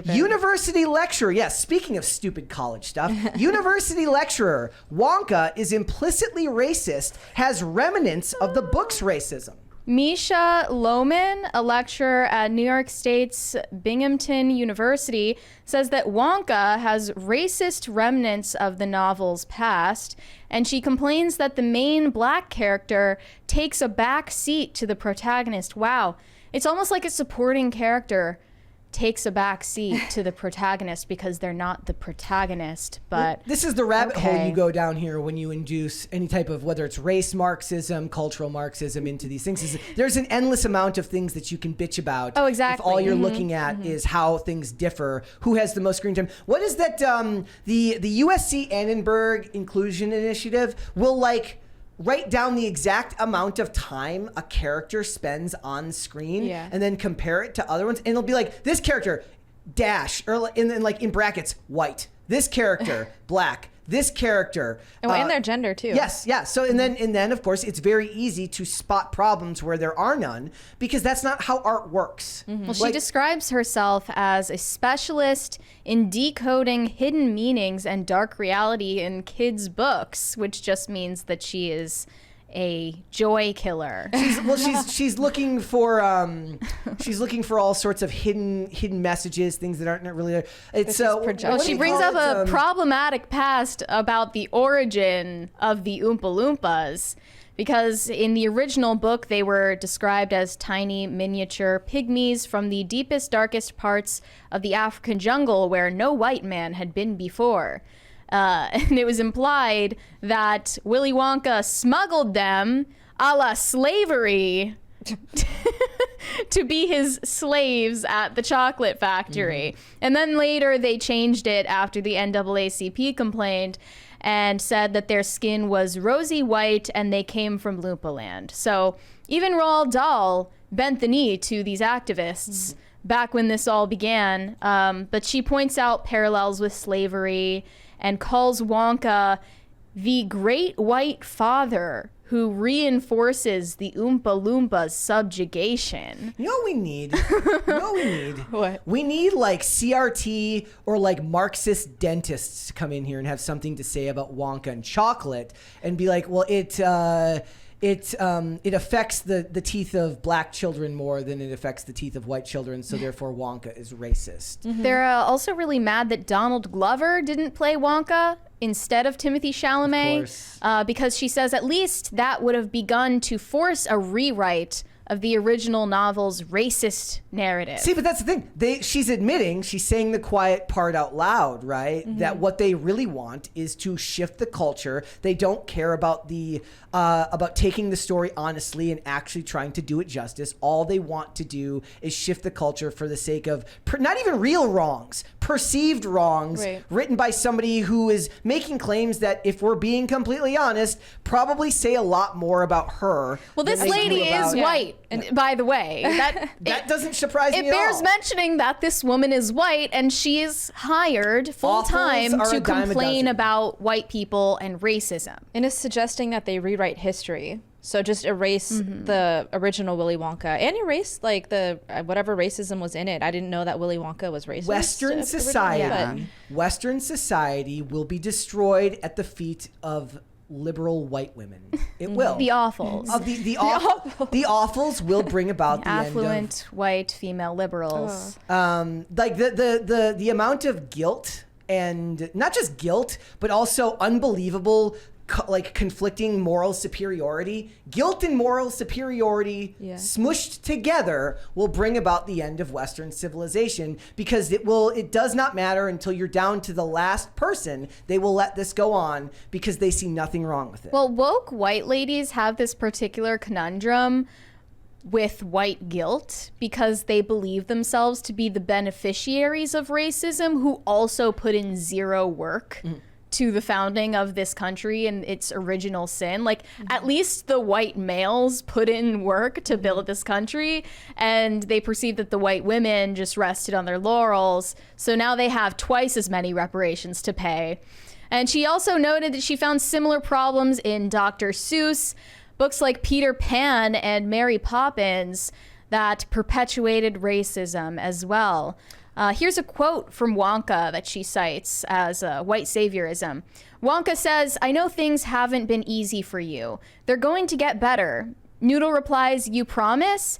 stupid. University lecturer. Yes, speaking of stupid college stuff, university lecturer Wonka is implicitly racist, has remnants of the book's racism. Misha Lohman, a lecturer at New York State's Binghamton University, says that Wonka has racist remnants of the novel's past, and she complains that the main black character takes a back seat to the protagonist. Wow, it's almost like a supporting character takes a back seat to the protagonist because they're not the protagonist. But this is the rabbit hole you go down here when you induce any type of, whether it's race Marxism, cultural Marxism, into these things. There's an endless amount of things that you can bitch about. Oh, exactly. If all you're looking at is how things differ, who has the most screen time. What is that? The USC Annenberg Inclusion Initiative will write down the exact amount of time a character spends on screen and then compare it to other ones. And it'll be like, this character, dash, or and then in brackets, white. This character, black. This character. And their gender, too. Yes, yeah. So, and then, of course, it's very easy to spot problems where there are none, because that's not how art works. Well, she describes herself as a specialist in decoding hidden meanings and dark reality in kids' books, which just means that she is a joy killer. She's looking for all sorts of hidden messages, things that aren't really there. It's she brings up a problematic past about the origin of the Oompa Loompas, because in the original book they were described as tiny miniature pygmies from the deepest, darkest parts of the African jungle where no white man had been before. And it was implied that Willy Wonka smuggled them a la slavery to be his slaves at the chocolate factory. And then later they changed it after the NAACP complained and said that their skin was rosy white and they came from Loompa Land. So even Roald Dahl bent the knee to these activists back when this all began. But she points out parallels with slavery and calls Wonka the great white father who reinforces the Oompa Loompas' subjugation. You know what we need? What? We need CRT or Marxist dentists to come in here and have something to say about Wonka and chocolate and be like, well, it affects the teeth of black children more than it affects the teeth of white children, so therefore Wonka is racist. They're also really mad that Donald Glover didn't play Wonka instead of Timothée Chalamet, because she says at least that would have begun to force a rewrite of the original novel's racist narrative. See, but that's the thing. She's admitting, she's saying the quiet part out loud, right? That what they really want is to shift the culture. They don't care about about taking the story honestly and actually trying to do it justice. All they want to do is shift the culture for the sake of not even real wrongs, perceived wrongs, written by somebody who is making claims that, if we're being completely honest, probably say a lot more about her. Well, this lady is white. And by the way, that doesn't surprise me at all. It bears mentioning that this woman is white and she is hired full time to complain about white people and racism. And is suggesting that they rewrite history. So just erase the original Willy Wonka and erase the whatever racism was in it. I didn't know that Willy Wonka was racist. Western society will be destroyed at the feet of liberal white women. It will. The awfuls. The awfuls will bring about the affluent white female liberals. The amount of guilt, and not just guilt, but also unbelievable conflicting moral superiority. Guilt and moral superiority smushed together will bring about the end of Western civilization, because it does not matter until you're down to the last person. They will let this go on because they see nothing wrong with it. Well, woke white ladies have this particular conundrum with white guilt because they believe themselves to be the beneficiaries of racism who also put in zero work to the founding of this country and its original sin. At least the white males put in work to build this country, and they perceive that the white women just rested on their laurels. So now they have twice as many reparations to pay. And she also noted that she found similar problems in Dr. Seuss, books like Peter Pan and Mary Poppins that perpetuated racism as well. Here's a quote from Wonka that she cites as white saviorism. Wonka says, "I know things haven't been easy for you. They're going to get better." Noodle replies, "You promise?"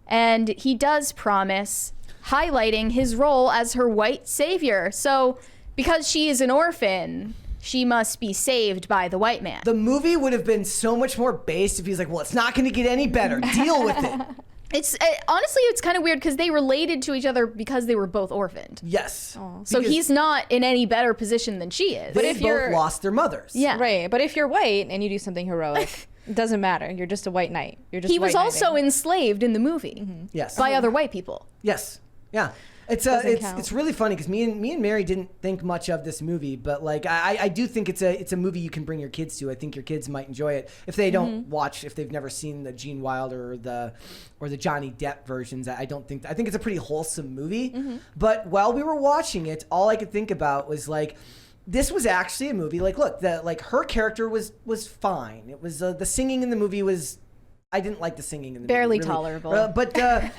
And he does promise, highlighting his role as her white savior. So, because she is an orphan, she must be saved by the white man. The movie would have been so much more based if he's like, well, it's not going to get any better. Deal with it. Honestly, it's kind of weird because they related to each other because they were both orphaned. Yes. So he's not in any better position than she is. But if both lost their mothers. Yeah. Right. But if you're white and you do something heroic, it doesn't matter. You're just a white knight. You're just he was also enslaved in the movie. Yes. By other white people. Yes. Yeah. It's really funny because me and Mary didn't think much of this movie, but like I do think it's a movie you can bring your kids to. I think your kids might enjoy it if they don't watch, if they've never seen the Gene Wilder or the Johnny Depp versions. I think it's a pretty wholesome movie. But while we were watching it, all I could think about was like, this was actually a movie. Like, look, her character was fine. It was the singing in the movie was. I didn't like the singing in the barely movie. Barely tolerable. But.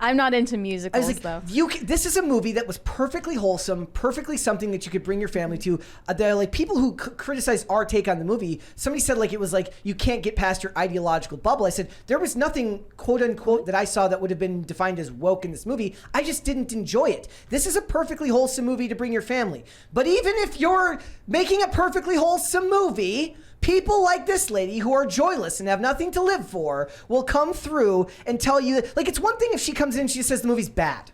I'm not into musicals, though. This is a movie that was perfectly wholesome, perfectly something that you could bring your family to. They're like people who criticize our take on the movie. Somebody said like it was like you can't get past your ideological bubble. I said there was nothing quote unquote that I saw that would have been defined as woke in this movie. I just didn't enjoy it. This is a perfectly wholesome movie to bring your family. But even if you're making a perfectly wholesome movie, people like this lady who are joyless and have nothing to live for will come through and tell you that, like, it's one thing if she comes in and she says the movie's bad.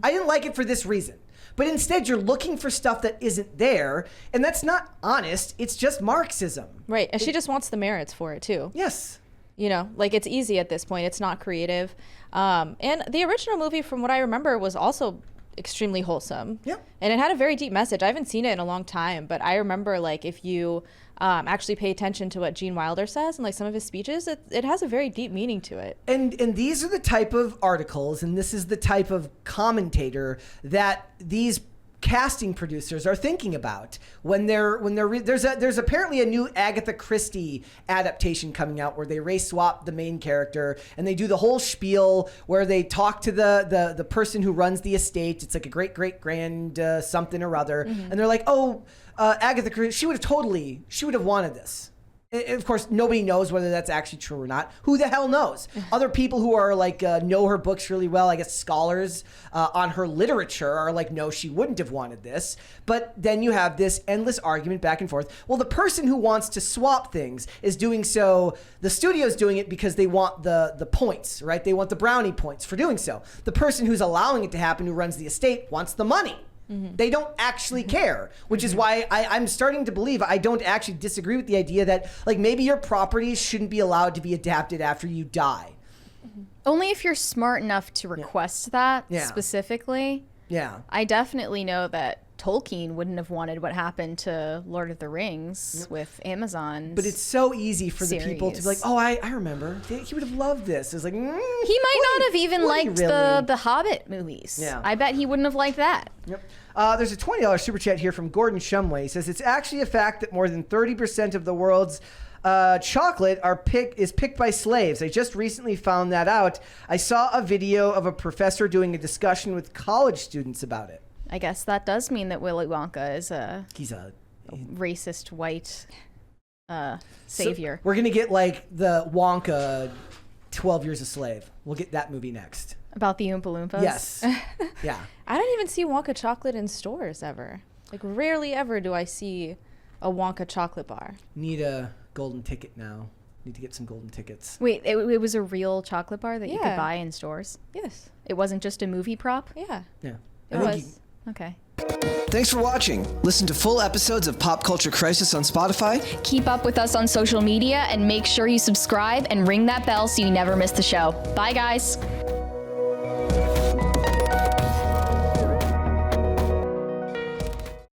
I didn't like it for this reason. But instead you're looking for stuff that isn't there, and that's not honest. It's just Marxism. Right. And she just wants the merits for it too. Yes. You know, like it's easy at this point. It's not creative. And the original movie, from what I remember, was also extremely wholesome. Yep. And it had a very deep message. I haven't seen it in a long time, but I remember like if you actually pay attention to what Gene Wilder says and like some of his speeches, it has a very deep meaning to it. And these are the type of articles, and this is the type of commentator that these casting producers are thinking about when there's apparently a new Agatha Christie adaptation coming out where they race swap the main character and they do the whole spiel where they talk to the person who runs the estate. It's like a great grand something or other, and they're like, Agatha Christie, she would have wanted this. Of course, nobody knows whether that's actually true or not. Who the hell knows? Other people who are like know her books really well, I guess scholars on her literature are like, no, she wouldn't have wanted this. But then you have this endless argument back and forth. Well, the person who wants to swap things is doing so. The studio's doing it because they want the points, right? They want the brownie points for doing so. The person who's allowing it to happen, who runs the estate, wants the money. They don't actually care, which is why I'm starting to believe I don't actually disagree with the idea that like maybe your properties shouldn't be allowed to be adapted after you die. Only if you're smart enough to request that specifically. Yeah. I definitely know that Tolkien wouldn't have wanted what happened to Lord of the Rings with Amazon. But it's so easy for the people to be like, oh, I remember. He would have loved this. It's like, he might not have even liked the Hobbit movies. Yeah. I bet he wouldn't have liked that. Yep. There's a $20 super chat here from Gordon Shumway. He says, it's actually a fact that more than 30% of the world's chocolate is picked by slaves. I just recently found that out. I saw a video of a professor doing a discussion with college students about it. I guess that does mean that Willy Wonka is he's a racist white savior. So we're going to get like the Wonka 12 Years a Slave. We'll get that movie next. About the Oompa Loompas? Yes. Yeah. I don't even see Wonka chocolate in stores ever. Like rarely ever do I see a Wonka chocolate bar. Need a golden ticket now. Need to get some golden tickets. Wait, it was a real chocolate bar that you could buy in stores? Yes. It wasn't just a movie prop? Yeah. Yeah. It was. Okay. Thanks for watching. Listen to full episodes of Pop Culture Crisis on Spotify. Keep up with us on social media and make sure you subscribe and ring that bell so you never miss the show. Bye, guys.